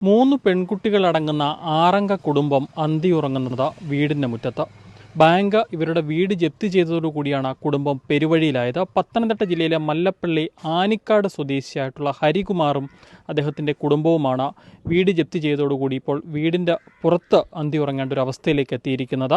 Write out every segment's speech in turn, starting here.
3 പെൺകുട്ടികളടങ്ങുന്ന ആറംഗ കുടുംബം അന്തിയുറങ്ങുന്നത് വീടിൻ്റെ മുറ്റത്ത്. ബാങ്ക് ഇവരുടെ വീട് ജപ്തി ചെയ്തതോടുകൂടിയാണ് കുടുംബം പെരുവഴിയിലായത്. പത്തനംതിട്ട ജില്ലയിലെ മല്ലപ്പള്ളി ആനിക്കാട് സ്വദേശിയായിട്ടുള്ള ഹരികുമാറും അദ്ദേഹത്തിൻ്റെ കുടുംബവുമാണ് വീട് ജപ്തി ചെയ്തതോടുകൂടി ഇപ്പോൾ വീടിൻ്റെ പുറത്ത് അന്തിയുറങ്ങേണ്ട ഒരു അവസ്ഥയിലേക്ക് എത്തിയിരിക്കുന്നത്.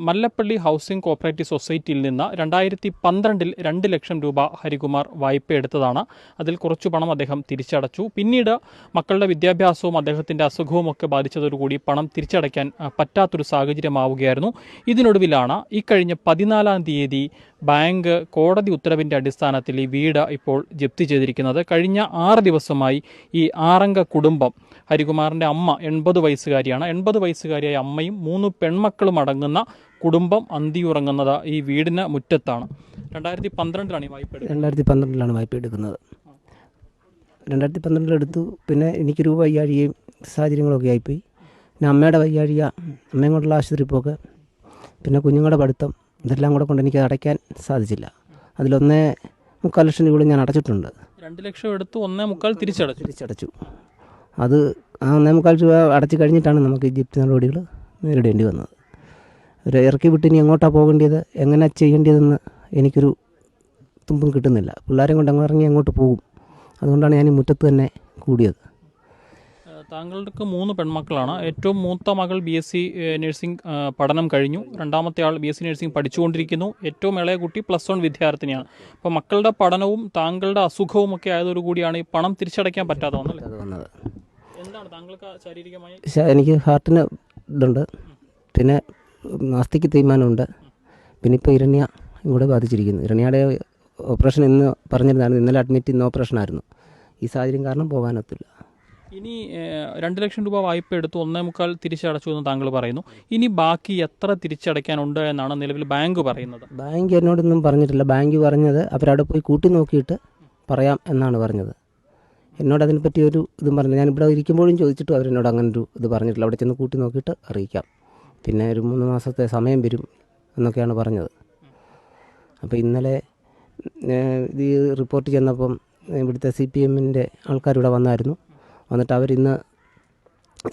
മല്ലപ്പള്ളി ഹൗസിംഗ് കോഓപ്പറേറ്റീവ് സൊസൈറ്റിയിൽ നിന്ന് 2012 2 ലക്ഷം രൂപ ഹരികുമാർ വായ്പ എടുത്തതാണ്. അതിൽ കുറച്ചു പണം അദ്ദേഹം തിരിച്ചടച്ചു. പിന്നീട് മക്കളുടെ വിദ്യാഭ്യാസവും അദ്ദേഹത്തിൻ്റെ അസുഖവും ഒക്കെ ബാധിച്ചതോടുകൂടി പണം തിരിച്ചടയ്ക്കാൻ പറ്റാത്തൊരു സാഹചര്യമാവുകയായിരുന്നു. ഇതിനൊടുവിലാണ് ഇക്കഴിഞ്ഞ 14-ാം തീയതി ബാങ്ക് കോടതി ഉത്തരവിൻ്റെ അടിസ്ഥാനത്തിൽ ഈ വീട് ഇപ്പോൾ ജപ്തി ചെയ്തിരിക്കുന്നത്. കഴിഞ്ഞ 6 ദിവസമായി ഈ ആറംഗ കുടുംബം, ഹരികുമാറിൻ്റെ അമ്മ 80 വയസ്സുകാരിയാണ്. 80 വയസ്സുകാരിയായ അമ്മയും 3 പെൺമക്കളും അടങ്ങുന്ന കുടുംബം അന്തിയുറങ്ങുന്നത് ഈ വീടിന് മുറ്റത്താണ്. 2012 ഈ വായ്പ എടുക്കുന്നത്. 2012 വായ്പ എടുക്കുന്നത്. 2012 എടുത്തു. പിന്നെ എനിക്ക് രൂപ വയ്യാഴികയും സാഹചര്യങ്ങളൊക്കെ ആയിപ്പോയി. പിന്നെ അമ്മയുടെ വയ്യാഴിക, അമ്മയും കൊണ്ടുള്ള ആശുപത്രി പോക്ക്, പിന്നെ കുഞ്ഞുങ്ങളുടെ പഠിത്തം, ഇതെല്ലാം കൂടെ കൊണ്ട് എനിക്ക് അടയ്ക്കാൻ സാധിച്ചില്ല. അതിൽ 1.25 ലക്ഷം രൂപ ഞാൻ അടച്ചിട്ടുണ്ട്. 2 ലക്ഷം എടുത്തു, 1.25 തിരിച്ചടച്ചു. അത് ആ 1.25 രൂപ അടച്ചു കഴിഞ്ഞിട്ടാണ് നമുക്ക് ഈ ജപ്തി നടപടികൾ നേരിടേണ്ടി വന്നത്. ഒരു ഇറക്കി വിട്ട് ഇനി എങ്ങോട്ടാണ് പോകേണ്ടത്, എങ്ങനെ ചെയ്യേണ്ടതെന്ന് എനിക്കൊരു തുമ്പും കിട്ടുന്നില്ല. പിള്ളേരെയും കൊണ്ട് അങ്ങ് ഇറങ്ങി അങ്ങോട്ട് പോകും. അതുകൊണ്ടാണ് ഞാൻ ഈ മുറ്റത്ത് തന്നെ കൂടിയത്. താങ്കൾക്ക് 3 പെൺമക്കളാണ്. ഏറ്റവും മൂത്ത മകൾ BSc നഴ്സിംഗ് പഠനം കഴിഞ്ഞു. രണ്ടാമത്തെ ആൾ BSc നഴ്സിംഗ് പഠിച്ചുകൊണ്ടിരിക്കുന്നു. ഏറ്റവും ഇളയ കുട്ടി +1 വിദ്യാർത്ഥിനിയാണ്. അപ്പോൾ മക്കളുടെ പഠനവും താങ്കളുടെ അസുഖവും ഒക്കെ ആയതോടുകൂടിയാണ് ഈ പണം തിരിച്ചടയ്ക്കാൻ പറ്റാതെ വന്നത്. എന്താണ് താങ്കൾക്ക് ശാരീരികമായി? എനിക്ക് ഹാർട്ടിന് ഇതുണ്ട്, പിന്നെ അസ്ഥിക്ക് തേയ്മാനമുണ്ട്, പിന്നെ ഇപ്പോൾ ഇരണ്യ കൂടെ ബാധിച്ചിരിക്കുന്നു. ഇരണ്യയുടെ ഓപ്പറേഷൻ ഇന്ന് പറഞ്ഞിരുന്നായിരുന്നു. ഇന്നലെ അഡ്മിറ്റ്, ഇന്ന് ഓപ്പറേഷനായിരുന്നു. ഈ സാഹചര്യം കാരണം പോകാനൊത്തില്ല. ഇനി 2 ലക്ഷം രൂപ വായ്പ എടുത്തു, 1.25 തിരിച്ചടച്ചു എന്ന് താങ്കൾ പറയുന്നു. ഇനി ബാക്കി എത്ര തിരിച്ചടയ്ക്കാനുണ്ട് എന്നാണ് നിലവിൽ ബാങ്ക് പറയുന്നത്? ബാങ്ക് എന്നോടൊന്നും പറഞ്ഞിട്ടില്ല. ബാങ്ക് പറഞ്ഞത് അവരവിടെ പോയി കൂട്ടി നോക്കിയിട്ട് പറയാം എന്നാണ് പറഞ്ഞത്. എന്നോട് അതിനെപ്പറ്റി ഒരു ഇതും പറഞ്ഞില്ല. ഞാനിവിടെ ഇരിക്കുമ്പോഴും ചോദിച്ചിട്ടും അവരെന്നോട് അങ്ങനെ ഒരു ഇത് പറഞ്ഞിട്ടില്ല. അവിടെ ചെന്ന് കൂട്ടി നോക്കിയിട്ട് അറിയിക്കാം, പിന്നെ ഒരു 3 മാസത്തെ സമയം വരും എന്നൊക്കെയാണ് പറഞ്ഞത്. അപ്പോൾ ഇന്നലെ ഇത് റിപ്പോർട്ട് ചെന്നപ്പം ഇവിടുത്തെ CPMൻ്റെ ആൾക്കാരിവിടെ വന്നായിരുന്നു. വന്നിട്ട് അവരിന്ന്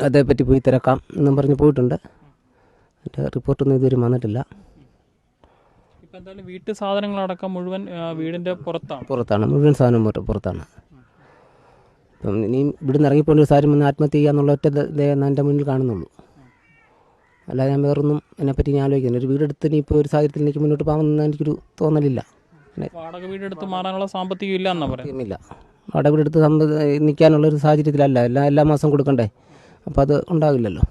അതേപ്പറ്റി പോയി തിരക്കാം എന്നും പറഞ്ഞ് പോയിട്ടുണ്ട്. എൻ്റെ റിപ്പോർട്ടൊന്നും ഇതുവരെ വന്നിട്ടില്ല. ഇപ്പം എന്തായാലും വീട്ടു സാധനങ്ങളടക്കം മുഴുവൻ വീടിൻ്റെ പുറത്താണ്. മുഴുവൻ സാധനം പുറത്താണ്. ഇപ്പം ഇനിയും ഇവിടുന്ന് ഇറങ്ങിപ്പോണ്ട ഒരു സാഹചര്യം വന്ന് ആത്മഹത്യ ചെയ്യുക ഒറ്റ എൻ്റെ മുന്നിൽ കാണുന്നുള്ളൂ. അല്ലാതെ ഞാൻ വേറൊന്നും അതിനെപ്പറ്റി ഞാൻ ആലോചിക്കുന്നില്ല. ഒരു വീടെടുത്ത് ഇനിയിപ്പോൾ ഒരു സാഹചര്യത്തിൽ എനിക്ക് മുന്നോട്ട് പോകാമെന്ന് എനിക്കൊരു തോന്നലില്ല. വാടക വീടെടുത്ത് മാറാനുള്ള സാമ്പത്തികം ഇല്ല എന്നാണ് പറയുന്നത്. വാടക വീടെടുത്ത് നിൽക്കാനുള്ളൊരു സാഹചര്യത്തിലല്ല. എല്ലാ മാസം കൊടുക്കണ്ടേ. അപ്പോൾ അത് ഉണ്ടാകില്ലല്ലോ.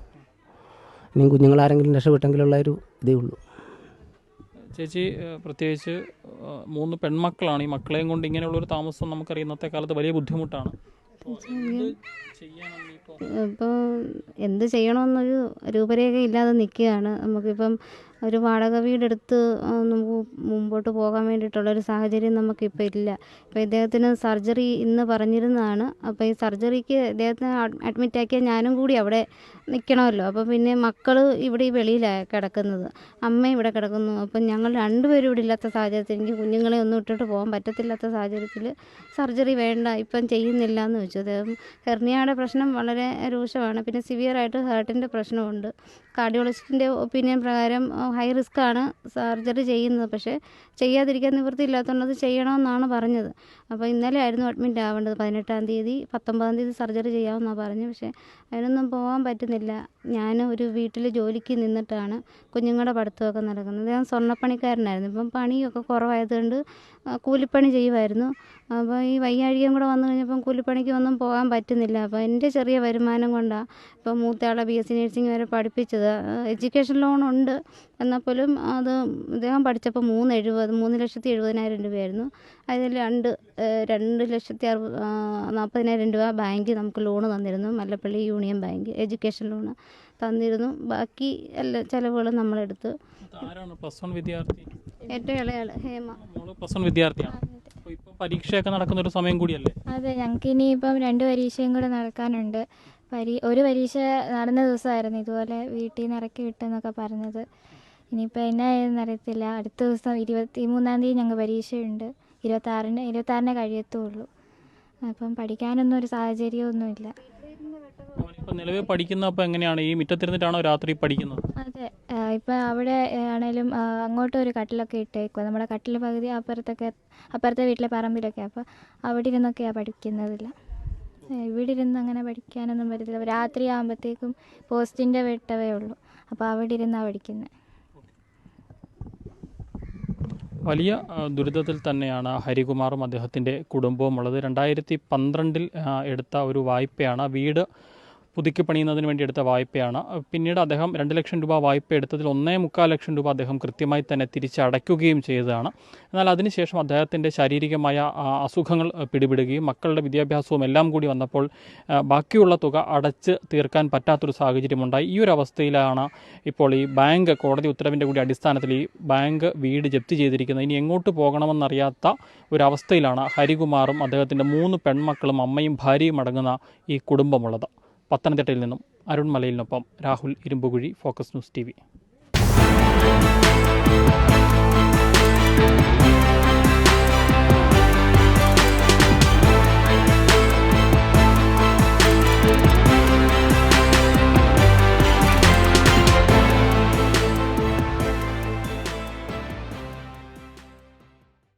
ഇനിയും കുഞ്ഞുങ്ങളാരെങ്കിലും രക്ഷപ്പെട്ടെങ്കിലുള്ള ഒരു ഇതേ ഉള്ളൂ. ചേച്ചി, പ്രത്യേകിച്ച് 3 പെൺമക്കളാണ്. ഈ മക്കളെയും കൊണ്ട് ഇങ്ങനെയുള്ളൊരു താമസം നമുക്കറിയാം ഇന്നത്തെ കാലത്ത് വലിയ ബുദ്ധിമുട്ടാണ്. ഇപ്പോൾ എന്ത് ചെയ്യണമെന്നൊരു രൂപരേഖ ഇല്ലാതെ നിൽക്കുകയാണ്. നമുക്കിപ്പം ഒരു വാടക വീടെടുത്ത് നമുക്ക് മുമ്പോട്ട് പോകാൻ വേണ്ടിയിട്ടുള്ളൊരു സാഹചര്യം നമുക്കിപ്പോൾ ഇല്ല. ഇപ്പോൾ ഇദ്ദേഹത്തിന് സർജറി ഇന്ന് പറഞ്ഞിരുന്നതാണ്. അപ്പോൾ ഈ സർജറിക്ക് ഇദ്ദേഹത്തിന് അഡ്മിറ്റാക്കിയാൽ ഞാനും കൂടി അവിടെ നിൽക്കണമല്ലോ. അപ്പോൾ പിന്നെ മക്കൾ ഇവിടെ ഈ വെളിയിലാണ് കിടക്കുന്നത്, അമ്മ ഇവിടെ കിടക്കുന്നു. അപ്പം ഞങ്ങൾ 2 പേരും ഇവിടെ ഇല്ലാത്ത സാഹചര്യത്തിൽ, എനിക്ക് കുഞ്ഞുങ്ങളെ ഒന്നും ഇട്ടിട്ട് പോകാൻ പറ്റത്തില്ലാത്ത സാഹചര്യത്തിൽ സർജറി വേണ്ട, ഇപ്പം ചെയ്യുന്നില്ല എന്ന് വെച്ചു. അദ്ദേഹം ഹെർണിയയുടെ പ്രശ്നം വളരെ രൂക്ഷമാണ്. പിന്നെ സിവിയറായിട്ട് ഹാർട്ടിൻ്റെ പ്രശ്നമുണ്ട്. കാർഡിയോളജിസ്റ്റിൻ്റെ ഒപ്പീനിയൻ പ്രകാരം ഹൈ റിസ്ക്കാണ് സർജറി ചെയ്യുന്നത്. പക്ഷേ ചെയ്യാതിരിക്കാൻ നിവൃത്തിയില്ലാത്തതുകൊണ്ട് അത് ചെയ്യണമെന്നാണ് പറഞ്ഞത്. അപ്പോൾ ഇന്നലെ ആയിരുന്നു അഡ്മിറ്റ് ആവേണ്ടത്. 18-ാം തീയതി, 19-ാം തീയതി സർജറി ചെയ്യാമെന്നാണ് പറഞ്ഞത്. പക്ഷേ അതിനൊന്നും പോകാൻ പറ്റുന്നില്ല. ഞാൻ ഒരു വീട്ടിൽ ജോലിക്ക് നിന്നിട്ടാണ് കുഞ്ഞുങ്ങളുടെ പഠിത്തമൊക്കെ നടക്കുന്നത്. ഞാൻ സ്വർണ്ണപ്പണിക്കാരനായിരുന്നു. ഇപ്പം പണിയൊക്കെ കുറവായതുകൊണ്ട് കൂലിപ്പണി ചെയ്യുമായിരുന്നു. അപ്പോൾ ഈ വയ്യാഴികയും കൂടെ വന്നു കഴിഞ്ഞപ്പം കൂലിപ്പണിക്ക് ഒന്നും പോകാൻ പറ്റുന്നില്ല. അപ്പോൾ എൻ്റെ ചെറിയ വരുമാനം കൊണ്ടാണ് ഇപ്പോൾ മൂത്തയാളെ BSc നഴ്സിംഗ് വരെ പഠിപ്പിച്ചത്. എഡ്യൂക്കേഷൻ ലോണുണ്ട്, എന്നാൽ പോലും അത് ഇദ്ദേഹം പഠിച്ചപ്പോൾ 3,70,000 രൂപയായിരുന്നു. അതിൽ 2,40,000 രൂപ ബാങ്ക് നമുക്ക് ലോണ് തന്നിരുന്നു. Mallappally union bank education loan തന്നിരുന്നു. ബാക്കി എല്ലാ ചിലവുകളും നമ്മളെടുത്ത്. ഏറ്റവും ഇളയാൾ ഹേമ വിദ്യാർത്ഥിയാണ്. പരീക്ഷയൊക്കെ നടക്കുന്ന ഒരു സമയം കൂടിയല്ലേ? അതെ, ഞങ്ങൾക്ക് ഇനിയിപ്പം 2 പരീക്ഷയും കൂടെ നടക്കാനുണ്ട്. ഒരു പരീക്ഷ നടന്ന ദിവസമായിരുന്നു ഇതുപോലെ വീട്ടിൽ നിന്ന് ഇറക്കി വിട്ടെന്നൊക്കെ പറഞ്ഞത്. ഇനിയിപ്പോൾ എന്നായെന്ന് അറിയത്തില്ല. അടുത്ത ദിവസം 23-ാം തീയതി ഞങ്ങൾക്ക് പരീക്ഷയുണ്ട്. 26-ന് കഴിയത്തുള്ളൂ. അപ്പം പഠിക്കാനൊന്നും ഒരു സാഹചര്യമൊന്നുമില്ല. ഇപ്പം നിലവിൽ പഠിക്കുന്ന അപ്പോൾ എങ്ങനെയാണ് ഈ മുറ്റത്തിരുന്നിട്ടാണോ രാത്രി പഠിക്കുന്നത്? അതെ, ഇപ്പം അവിടെ ആണേലും അങ്ങോട്ടും ഒരു കട്ടിലൊക്കെ ഇട്ടേക്കുക. നമ്മുടെ കട്ടിൽ പകുതി അപ്പുറത്തെ വീട്ടിലെ പറമ്പിലൊക്കെ. അപ്പോൾ അവിടെ ഇരുന്നൊക്കെയാണ് പഠിക്കുന്നതില്ല. ഇവിടെ ഇരുന്ന് അങ്ങനെ പഠിക്കാനൊന്നും പറ്റത്തില്ല. രാത്രി ആകുമ്പോഴത്തേക്കും പോസ്റ്റിൻ്റെ വെട്ടവേ ഉള്ളൂ. അപ്പോൾ അവിടെ ഇരുന്നാണ് പഠിക്കുന്നത്. വലിയ ദുരിതത്തിൽ തന്നെയാണ് ഹരികുമാറും അദ്ദേഹത്തിൻ്റെ കുടുംബവും ഉള്ളത്. 2012 എടുത്ത ഒരു വായ്പയാണ്, വീട് പുതുക്കി പണിയുന്നതിന് വേണ്ടി എടുത്ത വായ്പയാണ്. പിന്നീട് അദ്ദേഹം 2 ലക്ഷം രൂപ വായ്പ എടുത്തതിൽ 1.25 ലക്ഷം രൂപ അദ്ദേഹം കൃത്യമായി തന്നെ തിരിച്ചടയ്ക്കുകയും ചെയ്തതാണ്. എന്നാൽ അതിനുശേഷം അദ്ദേഹത്തിൻ്റെ ശാരീരികമായ അസുഖങ്ങൾ പിടിപെടുകയും മക്കളുടെ വിദ്യാഭ്യാസവും എല്ലാം കൂടി വന്നപ്പോൾ ബാക്കിയുള്ള തുക അടച്ച് തീർക്കാൻ പറ്റാത്തൊരു സാഹചര്യമുണ്ടായി. ഈ ഒരു അവസ്ഥയിലാണ് ഇപ്പോൾ ഈ ബാങ്ക് കോടതി ഉത്തരവിൻ്റെ കൂടി അടിസ്ഥാനത്തിൽ ഈ ബാങ്ക് വീട് ജപ്തി ചെയ്തിരിക്കുന്നത്. ഇനി എങ്ങോട്ട് പോകണമെന്നറിയാത്ത ഒരവസ്ഥയിലാണ് ഹരികുമാറും അദ്ദേഹത്തിൻ്റെ 3 പെൺമക്കളും അമ്മയും ഭാര്യയും അടങ്ങുന്ന ഈ കുടുംബമുള്ളത്. പത്തനംതിട്ടയിൽ നിന്നും അരുൺ മലയിലിനൊപ്പം Rahul Irumbukuzhi, focus news TV.